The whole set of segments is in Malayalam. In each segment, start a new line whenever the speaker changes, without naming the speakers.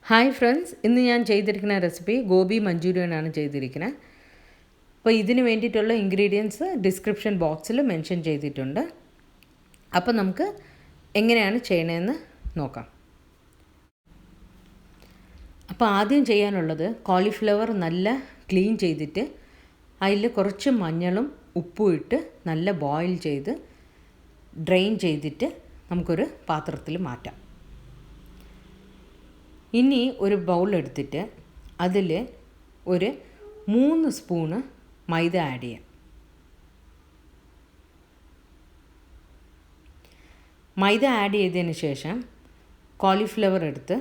ഹായ് ഫ്രണ്ട്സ്, ഇന്ന് ഞാൻ ചെയ്തിരിക്കുന്ന റെസിപ്പി ഗോബി മഞ്ചൂരിയൻ ആണ് ചെയ്തിരിക്കുന്നത്. അപ്പോൾ ഇതിന് വേണ്ടിയിട്ടുള്ള ഇൻഗ്രീഡിയൻസ് ഡിസ്ക്രിപ്ഷൻ ബോക്സിൽ മെൻഷൻ ചെയ്തിട്ടുണ്ട്. അപ്പോൾ നമുക്ക് എങ്ങനെയാണ് ചെയ്യണമെന്ന് നോക്കാം. അപ്പോൾ ആദ്യം ചെയ്യാനുള്ളത് കോളിഫ്ലവർ നല്ല ക്ലീൻ ചെയ്തിട്ട് അതിൽ കുറച്ച് മഞ്ഞളും ഉപ്പും ഇട്ട് നല്ല ബോയിൽ ചെയ്ത് ഡ്രെയിൻ ചെയ്തിട്ട് നമുക്കൊരു പാത്രത്തിൽ മാറ്റാം. ഇനി ഒരു ബൗൾ എടുത്തിട്ട് അതിൽ ഒരു 3 സ്പൂണ് മൈദ ആഡ് ചെയ്യാം. മൈദ ആഡ് ചെയ്തതിന് ശേഷം കോളിഫ്ലവർ എടുത്ത്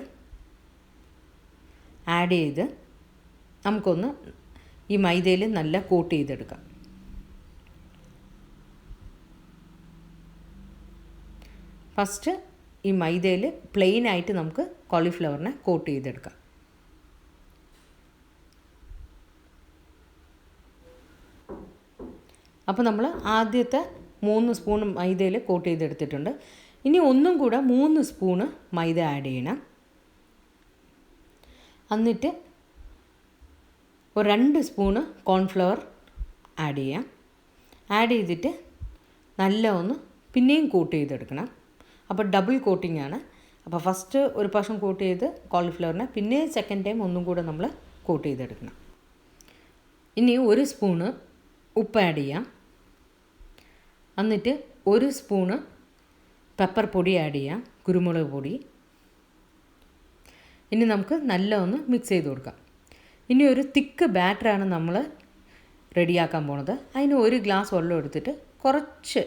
ആഡ് ചെയ്ത് നമുക്കൊന്ന് ഈ മൈദയിൽ നല്ല കോട്ട് ചെയ്തെടുക്കാം. ഫസ്റ്റ് ഈ മൈദയിൽ പ്ലെയിൻ ആയിട്ട് നമുക്ക് കോളിഫ്ലവറിനെ കോട്ട് ചെയ്തെടുക്കാം. അപ്പോൾ നമ്മൾ ആദ്യത്തെ 3 സ്പൂൺ മൈദയിൽ കോട്ട് ചെയ്തെടുത്തിട്ടുണ്ട്. ഇനി ഒന്നും കൂടെ 3 സ്പൂണ് മൈദ ആഡ് ചെയ്യണം. എന്നിട്ട് ഒരു 2 സ്പൂണ് കോൺഫ്ലവർ ആഡ് ചെയ്യാം. ആഡ് ചെയ്തിട്ട് നല്ല ഒന്ന് പിന്നെയും കോട്ട് ചെയ്തെടുക്കണം. അപ്പോൾ ഡബിൾ കോട്ടിംഗ് ആണ്. അപ്പോൾ ഫസ്റ്റ് ഒരു പ്രാവശ്യം കോട്ട് ചെയ്ത് കോളിഫ്ലവറിനെ പിന്നെ സെക്കൻഡ് ടൈം ഒന്നും കൂടെ നമ്മൾ കോട്ട് ചെയ്തെടുക്കണം. ഇനി 1 സ്പൂണ് ഉപ്പ് ആഡ് ചെയ്യാം. എന്നിട്ട് 1 സ്പൂണ് പെപ്പർ പൊടി ആഡ് ചെയ്യാം, കുരുമുളക് പൊടി. ഇനി നമുക്ക് നല്ല ഒന്ന് മിക്സ് ചെയ്ത് കൊടുക്കാം. ഇനി ഒരു തിക്ക് ബാറ്ററാണ് നമ്മൾ റെഡിയാക്കാൻ പോണത്. അതിന് 1 ഗ്ലാസ് വെള്ളം എടുത്തിട്ട് കുറച്ച്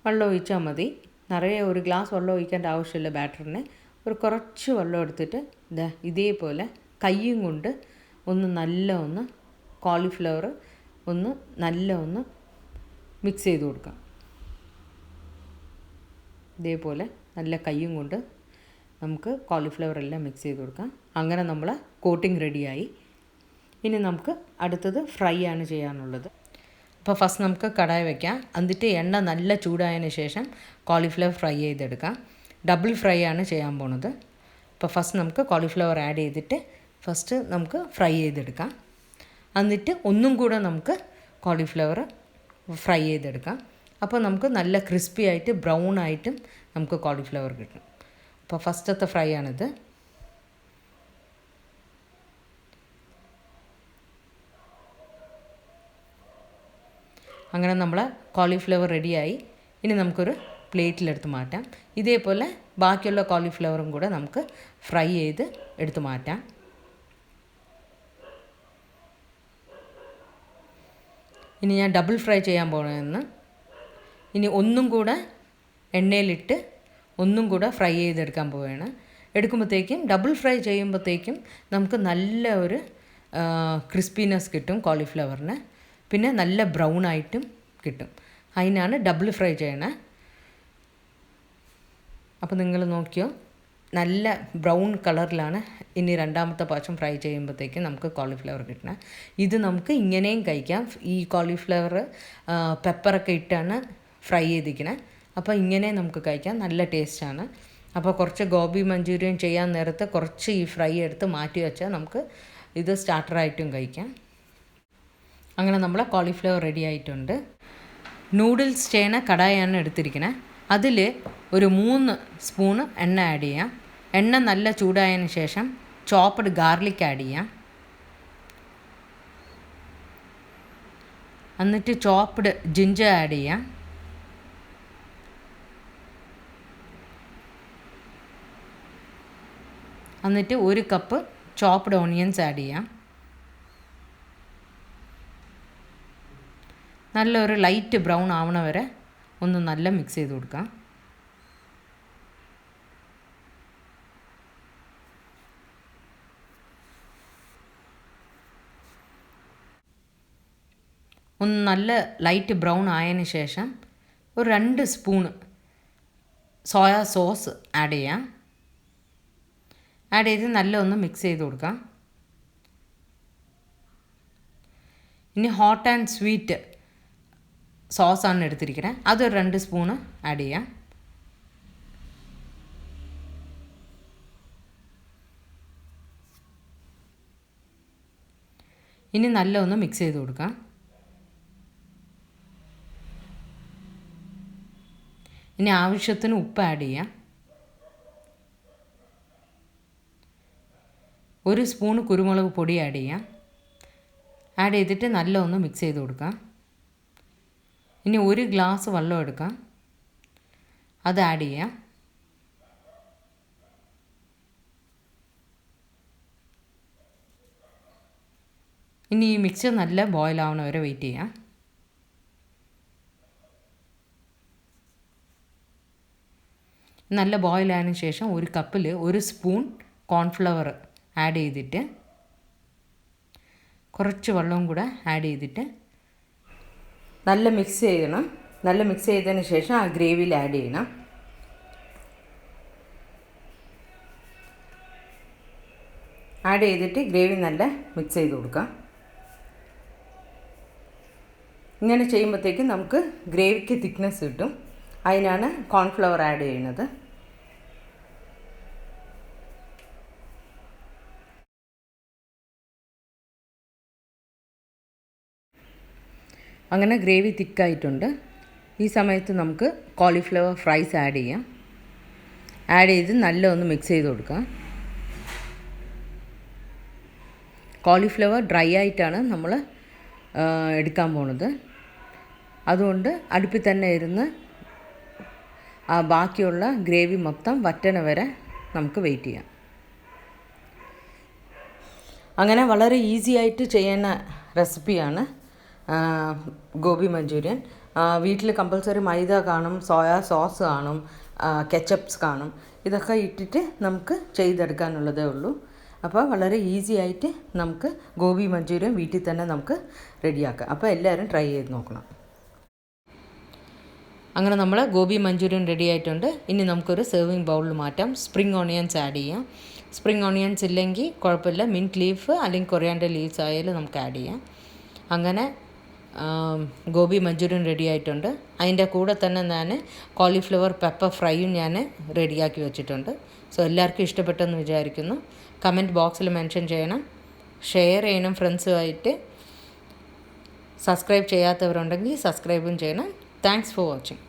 വെള്ളം ഒഴിച്ചാൽ മതി. നിറയെ 1 ഗ്ലാസ് വെള്ളം ഒഴിക്കേണ്ട ആവശ്യമില്ല ബാറ്ററിന്. ഒരു കുറച്ച് വെള്ളം എടുത്തിട്ട് ഇതേപോലെ കയ്യും കൊണ്ട് നല്ല ഒന്ന് കോളിഫ്ലവർ നല്ല ഒന്ന് മിക്സ് ചെയ്ത് കൊടുക്കാം. ഇതേപോലെ നല്ല കയ്യും കൊണ്ട് നമുക്ക് കോളിഫ്ലവർ എല്ലാം മിക്സ് ചെയ്ത് കൊടുക്കാം. അങ്ങനെ നമ്മളെ കോട്ടിംഗ് റെഡിയായി. ഇനി നമുക്ക് അടുത്തത് ഫ്രൈ ആണ് ചെയ്യാനുള്ളത്. അപ്പോൾ ഫസ്റ്റ് നമുക്ക് കടായി വയ്ക്കാം. എന്നിട്ട് എണ്ണ നല്ല ചൂടായതിന് ശേഷം കോളിഫ്ലവർ ഫ്രൈ ചെയ്തെടുക്കാം. ഡബിൾ ഫ്രൈ ആണ് ചെയ്യാൻ പോണത്. അപ്പോൾ ഫസ്റ്റ് നമുക്ക് കോളിഫ്ലവർ ആഡ് ചെയ്തിട്ട് ഫസ്റ്റ് നമുക്ക് ഫ്രൈ ചെയ്തെടുക്കാം. എന്നിട്ട് ഒന്നും കൂടെ നമുക്ക് കോളിഫ്ലവർ ഫ്രൈ ചെയ്തെടുക്കാം. അപ്പോൾ നമുക്ക് നല്ല ക്രിസ്പി ആയിട്ട് ബ്രൗൺ ആയിട്ടും നമുക്ക് കോളിഫ്ലവർ കിട്ടും. അപ്പോൾ ഫസ്റ്റത്തെ ഫ്രൈ ആണിത്. അങ്ങനെ നമ്മളെ കോളിഫ്ലവർ റെഡിയായി. ഇനി നമുക്കൊരു പ്ലേറ്റിലെടുത്ത് മാറ്റാം. ഇതേപോലെ ബാക്കിയുള്ള കോളിഫ്ലവറും കൂടെ നമുക്ക് ഫ്രൈ ചെയ്ത് എടുത്ത് മാറ്റാം. ഇനി ഞാൻ ഡബിൾ ഫ്രൈ ചെയ്യാൻ പോകണമെന്ന്. ഇനി ഒന്നും കൂടെ എണ്ണയിലിട്ട് ഒന്നും കൂടെ ഫ്രൈ ചെയ്തെടുക്കാൻ പോവുകയാണ്. എടുക്കുമ്പോഴത്തേക്കും ഡബിൾ ഫ്രൈ ചെയ്യുമ്പോഴത്തേക്കും നമുക്ക് നല്ല ഒരു ക്രിസ്പിനെസ് കിട്ടും കോളിഫ്ലവറിന്. പിന്നെ നല്ല ബ്രൗൺ ആയിട്ടും കിട്ടും. അതിനാണ് ഡബിൾ ഫ്രൈ ചെയ്യണേ. അപ്പോൾ നിങ്ങൾ നോക്കിയോ, നല്ല ബ്രൗൺ കളറിലാണ് ഇനി രണ്ടാമത്തെ പ്രാവശ്യം ഫ്രൈ ചെയ്യുമ്പോഴത്തേക്കും നമുക്ക് കോളിഫ്ലവർ കിട്ടണം. ഇത് നമുക്ക് ഇങ്ങനെയും കഴിക്കാം. ഈ കോളിഫ്ലവർ പെപ്പറൊക്കെ ഇട്ടാണ് ഫ്രൈ ചെയ്തിരിക്കണേ. അപ്പോൾ ഇങ്ങനെ നമുക്ക് കഴിക്കാം, നല്ല ടേസ്റ്റാണ്. അപ്പോൾ കുറച്ച് ഗോബി മഞ്ചൂരിയൻ ചെയ്യാൻ നേരത്ത് കുറച്ച് ഈ ഫ്രൈ എടുത്ത് മാറ്റി വെച്ചാൽ നമുക്ക് ഇത് സ്റ്റാർട്ടറായിട്ടും കഴിക്കാം. അങ്ങനെ നമ്മളെ കോളിഫ്ലവർ റെഡി ആയിട്ടുണ്ട്. നൂഡിൽസ് ചെയ്യണ കടായാണ് എടുത്തിരിക്കുന്നത്. അതിൽ ഒരു 3 സ്പൂണ് എണ്ണ ആഡ് ചെയ്യാം. എണ്ണ നല്ല ചൂടായതിന് ശേഷം ചോപ്പ്ഡ് ഗാർലിക് ആഡ് ചെയ്യാം. എന്നിട്ട് ചോപ്പ്ഡ് ജിഞ്ചർ ആഡ് ചെയ്യാം. എന്നിട്ട് 1 കപ്പ് ചോപ്പ്ഡ് ഓണിയൻസ് ആഡ് ചെയ്യാം. നല്ലൊരു ലൈറ്റ് ബ്രൗൺ ആവണ വരെ ഒന്ന് നല്ല മിക്സ് ചെയ്ത് കൊടുക്കാം. ഒന്ന് നല്ല ലൈറ്റ് ബ്രൗൺ ആയതിന് ശേഷം ഒരു 2 സ്പൂണ് സോയ സോസ് ആഡ് ചെയ്യാം. ആഡ് ചെയ്ത് നല്ല ഒന്ന് മിക്സ് ചെയ്ത് കൊടുക്കാം. ഇനി ഹോട്ട് ആൻഡ് സ്വീറ്റ് സോസാണ് എടുത്തിരിക്കുന്നത്. അതൊരു 2 സ്പൂണ് ആഡ് ചെയ്യാം. ഇനി നല്ല ഒന്ന് മിക്സ് ചെയ്ത് കൊടുക്കാം. ഇനി ആവശ്യത്തിന് ഉപ്പ് ആഡ് ചെയ്യാം. 1 സ്പൂൺ കുരുമുളക് പൊടി ആഡ് ചെയ്യാം. ആഡ് ചെയ്തിട്ട് നല്ല ഒന്ന് മിക്സ് ചെയ്ത് കൊടുക്കാം. ഇനി 1 ഗ്ലാസ് വെള്ളം എടുക്കാം, അത് ആഡ് ചെയ്യാം. ഇനി ഈ മിക്സർ നല്ല ബോയിൽ ആവണ വരെ വെയിറ്റ് ചെയ്യാം. നല്ല ബോയിൽ ആയതിനു ശേഷം ഒരു കപ്പിൽ 1 സ്പൂൺ കോൺഫ്ലവർ ആഡ് ചെയ്തിട്ട് കുറച്ച് വെള്ളവും കൂടെ ആഡ് ചെയ്തിട്ട് നല്ല മിക്സ് ചെയ്യണം. നല്ല മിക്സ് ചെയ്തതിന് ശേഷം ആ ഗ്രേവിയിൽ ആഡ് ചെയ്യണം. ആഡ് ചെയ്തിട്ട് ഗ്രേവി നല്ല മിക്സ് ചെയ്ത് കൊടുക്കാം. ഇങ്ങനെ ചെയ്യുമ്പോഴത്തേക്കും നമുക്ക് ഗ്രേവിക്ക് തിക്നെസ് കിട്ടും. അതിനാണ് കോൺഫ്ലവർ ആഡ് ചെയ്യുന്നത്. അങ്ങനെ ഗ്രേവി തിക്കായിട്ടുണ്ട്. ഈ സമയത്ത് നമുക്ക് കോളിഫ്ലവർ ഫ്രൈസ് ആഡ് ചെയ്യാം. ആഡ് ചെയ്ത് നല്ല ഒന്ന് മിക്സ് ചെയ്ത് കൊടുക്കാം. കോളിഫ്ലവർ ഡ്രൈ ആയിട്ടാണ് നമ്മൾ എടുക്കാൻ പോണത്. അതുകൊണ്ട് അടുപ്പിൽ തന്നെ ഇരുന്ന് ബാക്കിയുള്ള ഗ്രേവി മൊത്തം വറ്റണ വരെ നമുക്ക് വെയിറ്റ് ചെയ്യാം. അങ്ങനെ വളരെ ഈസി ആയിട്ട് ചെയ്യുന്ന റെസിപ്പിയാണ് ഗോബി മഞ്ചൂരിയൻ. വീട്ടിൽ കമ്പൽസറി മൈദ കാണും, സോയ സോസ് കാണും, കെച്ചപ്സ് കാണും. ഇതൊക്കെ ഇട്ടിട്ട് നമുക്ക് ചെയ്തെടുക്കാനുള്ളതേ ഉള്ളൂ. അപ്പോൾ വളരെ ഈസി ആയിട്ട് നമുക്ക് ഗോബി മഞ്ചൂരിയൻ വീട്ടിൽ തന്നെ നമുക്ക് റെഡിയാക്കാം. അപ്പോൾ എല്ലാവരും ട്രൈ ചെയ്ത് നോക്കണം. അങ്ങനെ നമ്മൾ ഗോബി മഞ്ചൂരിയൻ റെഡി ആയിട്ടുണ്ട്. ഇനി നമുക്കൊരു സെർവിങ് ബൗളിൽ മാറ്റാം. സ്പ്രിംഗ് ഓണിയൻസ് ആഡ് ചെയ്യാം. സ്പ്രിംഗ് ഓണിയൻസ് ഇല്ലെങ്കിൽ കുഴപ്പമില്ല, മിൻറ്റ് ലീഫ് അല്ലെങ്കിൽ കൊറിയാണ്ടർ ലീവ്സ് ആയാലും നമുക്ക് ആഡ് ചെയ്യാം. അങ്ങനെ ഗോബി മഞ്ചൂരിയൻ റെഡി ആയിട്ടുണ്ട്. അതിൻ്റെ കൂടെ തന്നെ ഞാൻ കോളിഫ്ലവർ പെപ്പർ ഫ്രൈയും ഞാൻ റെഡിയാക്കി വെച്ചിട്ടുണ്ട്. സോ എല്ലാവർക്കും ഇഷ്ടപ്പെട്ടെന്ന് വിചാരിക്കുന്നു. കമൻറ്റ് ബോക്സിൽ മെൻഷൻ ചെയ്യണം, ഷെയർ ചെയ്യണം ഫ്രണ്ട്സുമായിട്ട്. സബ്സ്ക്രൈബ് ചെയ്യാത്തവരുണ്ടെങ്കിൽ സബ്സ്ക്രൈബും ചെയ്യണം. Thanks for watching.